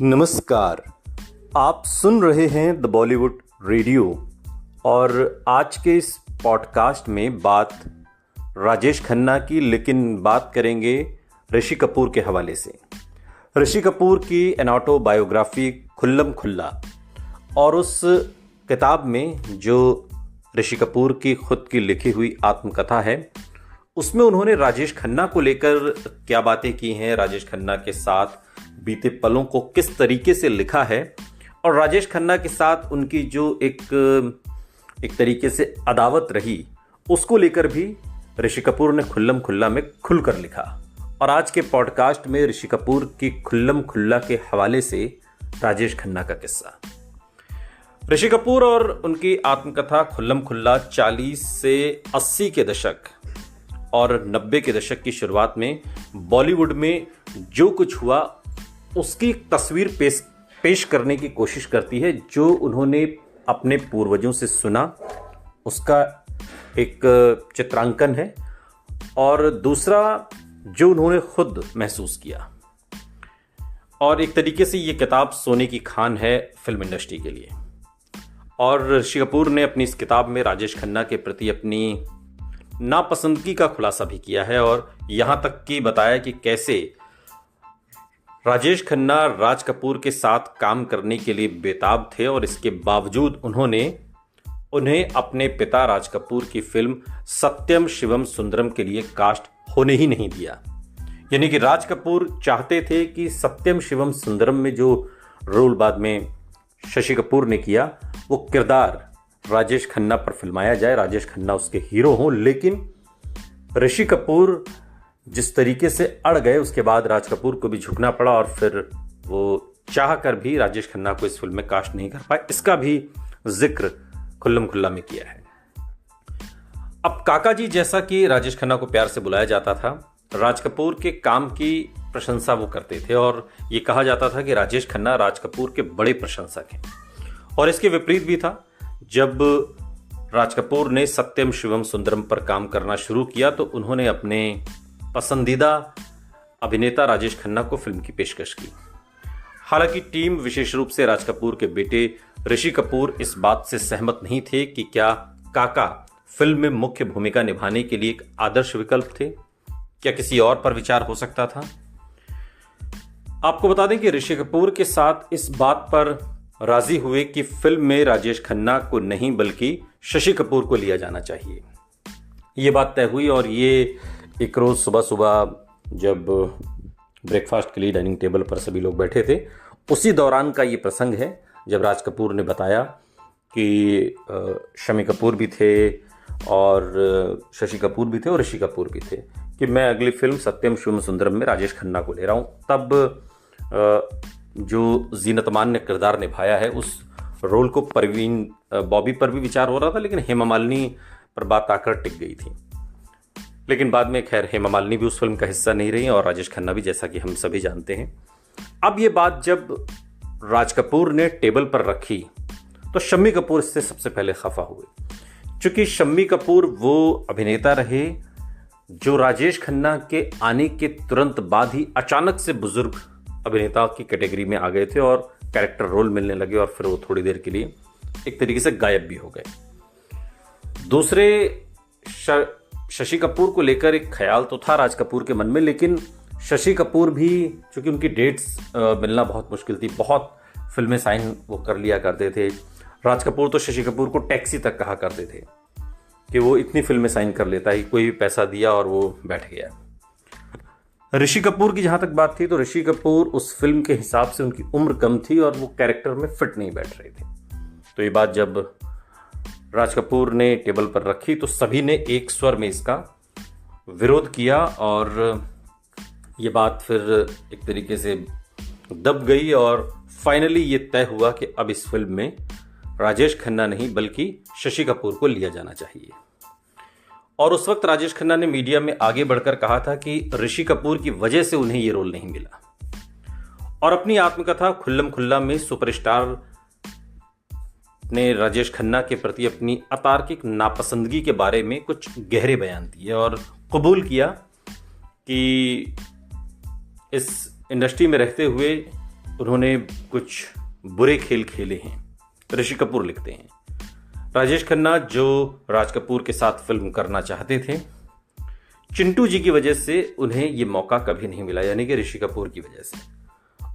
नमस्कार। आप सुन रहे हैं द बॉलीवुड रेडियो और आज के इस पॉडकास्ट में बात राजेश खन्ना की, लेकिन बात करेंगे ऋषि कपूर के हवाले से। ऋषि कपूर की एन ऑटोबायोग्राफी खुल्लम खुल्ला, और उस किताब में जो ऋषि कपूर की खुद की लिखी हुई आत्मकथा है, उसमें उन्होंने राजेश खन्ना को लेकर क्या बातें की हैं, राजेश खन्ना के साथ बीते पलों को किस तरीके से लिखा है, और राजेश खन्ना के साथ उनकी जो एक तरीके से अदावत रही, उसको लेकर भी ऋषि कपूर ने खुल्लम खुल्ला में खुलकर लिखा। और आज के पॉडकास्ट में ऋषि कपूर की खुल्लम खुल्ला के हवाले से राजेश खन्ना का किस्सा। ऋषि कपूर और उनकी आत्मकथा खुल्लम खुल्ला 40 से 80 के दशक और 90 के दशक की शुरुआत में बॉलीवुड में जो कुछ हुआ उसकी तस्वीर पेश करने की कोशिश करती है। जो उन्होंने अपने पूर्वजों से सुना उसका एक चित्रांकन है, और दूसरा जो उन्होंने खुद महसूस किया। और एक तरीके से ये किताब सोने की खान है फिल्म इंडस्ट्री के लिए। और ऋषि कपूर ने अपनी इस किताब में राजेश खन्ना के प्रति अपनी नापसंदगी का खुलासा भी किया है, और यहां तक कि बताया कि कैसे राजेश खन्ना राज कपूर के साथ काम करने के लिए बेताब थे, और इसके बावजूद उन्हें अपने पिता राज कपूर की फिल्म सत्यम शिवम सुंदरम के लिए कास्ट होने ही नहीं दिया। यानी कि राज कपूर चाहते थे कि सत्यम शिवम सुंदरम में जो रोल बाद में शशि कपूर ने किया, वो किरदार राजेश खन्ना पर फिल्माया जाए, राजेश खन्ना उसके हीरो हों। लेकिन ऋषि कपूर जिस तरीके से अड़ गए, उसके बाद राज कपूर को भी झुकना पड़ा, और फिर वो चाह कर भी राजेश खन्ना को इस फिल्म में कास्ट नहीं कर पाए। इसका भी जिक्र खुल्लम खुल्ला में किया है। अब काका जी जैसा कि राजेश खन्ना को प्यार से बुलाया जाता था, राज कपूर के काम की प्रशंसा वो करते थे, और ये कहा जाता था कि राजेश खन्ना राज कपूर के बड़े प्रशंसक हैं। और इसके विपरीत भी था। जब राज कपूर ने सत्यम शिवम सुंदरम पर काम करना शुरू किया तो उन्होंने अपने पसंदीदा अभिनेता राजेश खन्ना को फिल्म की पेशकश की। हालांकि टीम, विशेष रूप से राज कपूर के बेटे ऋषि कपूर, इस बात से सहमत नहीं थे कि क्या काका फिल्म में मुख्य भूमिका निभाने के लिए एक आदर्श विकल्प थे, क्या किसी और पर विचार हो सकता था। आपको बता दें कि ऋषि कपूर के साथ इस बात पर राजी हुए कि फिल्म में राजेश खन्ना को नहीं बल्कि शशि कपूर को लिया जाना चाहिए। ये बात तय हुई, और ये एक रोज सुबह सुबह जब ब्रेकफास्ट के लिए डाइनिंग टेबल पर सभी लोग बैठे थे, उसी दौरान का ये प्रसंग है जब राज कपूर ने बताया कि शम्मी कपूर भी थे और शशि कपूर भी थे और ऋषि कपूर भी थे कि मैं अगली फिल्म सत्यम शिवम सुंदरम में राजेश खन्ना को ले रहा हूँ। तब जो जीनत अमान ने किरदार निभाया है, उस रोल को बॉबी पर भी विचार हो रहा था, लेकिन हेमा मालिनी पर बात आकर टिक गई थी। लेकिन बाद में खैर हेमा मालिनी भी उस फिल्म का हिस्सा नहीं रही, और राजेश खन्ना भी, जैसा कि हम सभी जानते हैं। अब ये बात जब राज कपूर ने टेबल पर रखी तो शम्मी कपूर इससे सबसे पहले खफा हुए, क्योंकि शम्मी कपूर वो अभिनेता रहे जो राजेश खन्ना के आने के तुरंत बाद ही अचानक से बुजुर्ग अभिनेता की कैटेगरी में आ गए थे, और कैरेक्टर रोल मिलने लगे, और फिर वो थोड़ी देर के लिए एक तरीके से गायब भी हो गए। दूसरे शशि कपूर को लेकर एक ख्याल तो था राज कपूर के मन में, लेकिन शशि कपूर भी, चूंकि उनकी डेट्स मिलना बहुत मुश्किल थी, बहुत फिल्में साइन वो कर लिया करते थे। राज कपूर तो शशि कपूर को टैक्सी तक कहा करते थे कि वो इतनी फिल्में साइन कर लेता है, कोई भी पैसा दिया और वो बैठ गया। ऋषि कपूर की जहां तक बात थी, तो ऋषि कपूर उस फिल्म के हिसाब से उनकी उम्र कम थी और वो कैरेक्टर में फिट नहीं बैठ रहे थे। तो ये बात जब राज कपूर ने टेबल पर रखी तो सभी ने एक स्वर में इसका विरोध किया, और ये बात फिर एक तरीके से दब गई, और फाइनली ये तय हुआ कि अब इस फिल्म में राजेश खन्ना नहीं बल्कि शशि कपूर को लिया जाना चाहिए। और उस वक्त राजेश खन्ना ने मीडिया में आगे बढ़कर कहा था कि ऋषि कपूर की वजह से उन्हें ये रोल नहीं मिला। और अपनी आत्मकथा खुल्लम खुल्ला में सुपरस्टार ने राजेश खन्ना के प्रति अपनी अतार्किक नापसंदगी के बारे में कुछ गहरे बयान दिए, और कबूल किया कि इस इंडस्ट्री में रहते हुए उन्होंने कुछ बुरे खेल खेले हैं, ऋषि कपूर लिखते हैं। राजेश खन्ना जो राज कपूर के साथ फिल्म करना चाहते थे, चिंटू जी की वजह से उन्हें ये मौका कभी नहीं मिला, यानी कि ऋषि कपूर की वजह से।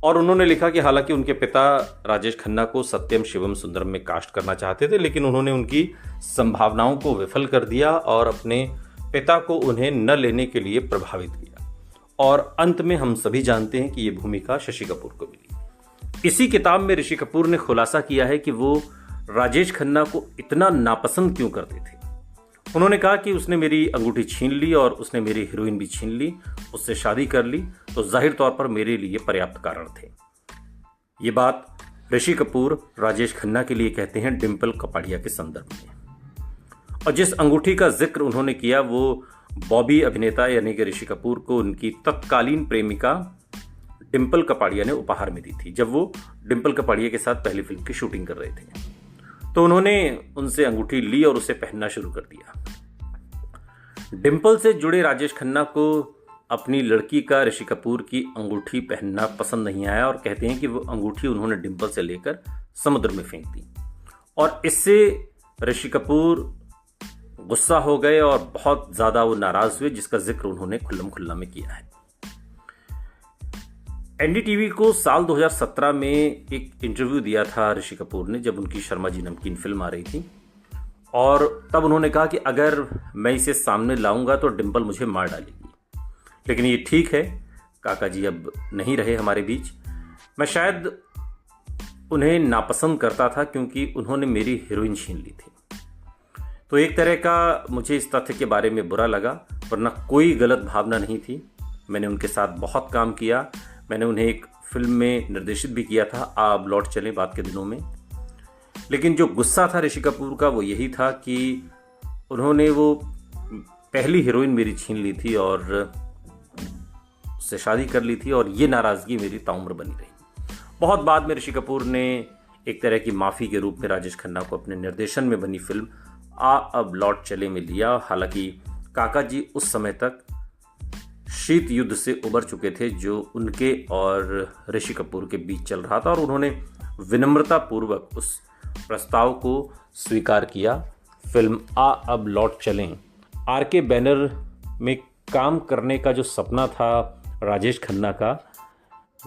और उन्होंने लिखा कि हालांकि उनके पिता राजेश खन्ना को सत्यम शिवम सुंदरम में कास्ट करना चाहते थे, लेकिन उन्होंने उनकी संभावनाओं को विफल कर दिया और अपने पिता को उन्हें न लेने के लिए प्रभावित किया। और अंत में हम सभी जानते हैं कि ये भूमिका शशि कपूर को मिली। इसी किताब में ऋषि कपूर ने खुलासा किया है कि वो राजेश खन्ना को इतना नापसंद क्यों करते थे। उन्होंने कहा कि उसने मेरी अंगूठी छीन ली और उसने मेरी हीरोइन भी छीन ली, उससे शादी कर ली, तो जाहिर तौर पर मेरे लिए पर्याप्त कारण थे। ये बात ऋषि कपूर राजेश खन्ना के लिए कहते हैं डिंपल कपाड़िया के संदर्भ में। और जिस अंगूठी का जिक्र उन्होंने किया वो बॉबी अभिनेता यानी कि ऋषि कपूर को उनकी तत्कालीन प्रेमिका डिंपल कपाड़िया ने उपहार में दी थी, जब वो डिंपल कपाड़िया के साथ पहली फिल्म की शूटिंग कर रहे थे। तो उन्होंने उनसे अंगूठी ली और उसे पहनना शुरू कर दिया। डिंपल से जुड़े राजेश खन्ना को अपनी लड़की का ऋषि कपूर की अंगूठी पहनना पसंद नहीं आया और कहते हैं कि वो अंगूठी उन्होंने डिंपल से लेकर समुद्र में फेंक दी। और इससे ऋषि कपूर गुस्सा हो गए और बहुत ज्यादा वो नाराज हुए, जिसका जिक्र उन्होंने खुल्लम खुल्ला में किया है। एनडीटीवी को साल 2017 में एक इंटरव्यू दिया था ऋषि कपूर ने, जब उनकी शर्मा जी नमकीन फिल्म आ रही थी। और तब उन्होंने कहा कि अगर मैं इसे सामने लाऊंगा तो डिंपल मुझे मार डालेगी, लेकिन ये ठीक है, काका जी अब नहीं रहे हमारे बीच। मैं शायद उन्हें नापसंद करता था क्योंकि उन्होंने मेरी हीरोइन छीन ली थी। तो एक तरह का मुझे इस तथ्य के बारे में बुरा लगा, वरना कोई गलत भावना नहीं थी। मैंने उनके साथ बहुत काम किया, मैंने उन्हें एक फिल्म में निर्देशित भी किया था, आप लौट चलें बात के दिनों में। लेकिन जो गुस्सा था ऋषि कपूर का वो यही था कि उन्होंने वो पहली हीरोइन मेरी छीन ली थी और उससे शादी कर ली थी, और ये नाराज़गी मेरी ताउम्र बनी रही। बहुत बाद में ऋषि कपूर ने एक तरह की माफ़ी के रूप में राजेश खन्ना को अपने निर्देशन में बनी फिल्म आ अब लौट चले में लिया। हालांकि काका जी उस समय तक शीत युद्ध से उबर चुके थे जो उनके और ऋषि कपूर के बीच चल रहा था, और उन्होंने विनम्रता पूर्वक उस प्रस्ताव को स्वीकार किया। फिल्म आ अब लौट चलें आरके बैनर में काम करने का जो सपना था राजेश खन्ना का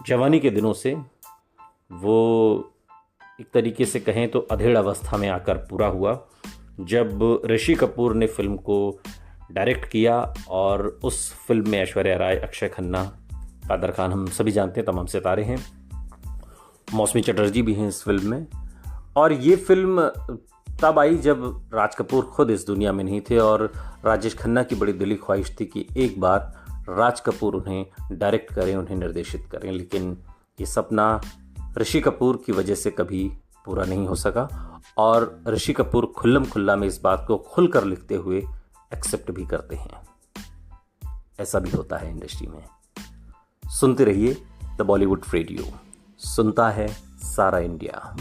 जवानी के दिनों से, वो एक तरीके से कहें तो अधेड़ अवस्था में आकर पूरा हुआ जब ऋषि कपूर ने फिल्म को डायरेक्ट किया। और उस फिल्म में ऐश्वर्या राय, अक्षय खन्ना, कादर खान, हम सभी जानते हैं, तमाम सितारे हैं, मौसमी चटर्जी भी हैं इस फिल्म में। और ये फिल्म तब आई जब राज कपूर खुद इस दुनिया में नहीं थे और राजेश खन्ना की बड़ी दिली ख्वाहिश थी कि एक बार राज कपूर उन्हें डायरेक्ट करें, उन्हें निर्देशित करें। लेकिन ये सपना ऋषि कपूर की वजह से कभी पूरा नहीं हो सका, और ऋषि कपूर खुल्लम खुल्ला में इस बात को खुलकर लिखते हुए एक्सेप्ट भी करते हैं। ऐसा भी होता है इंडस्ट्री में। सुनते रहिए द बॉलीवुड रेडियो, सुनता है सारा इंडिया।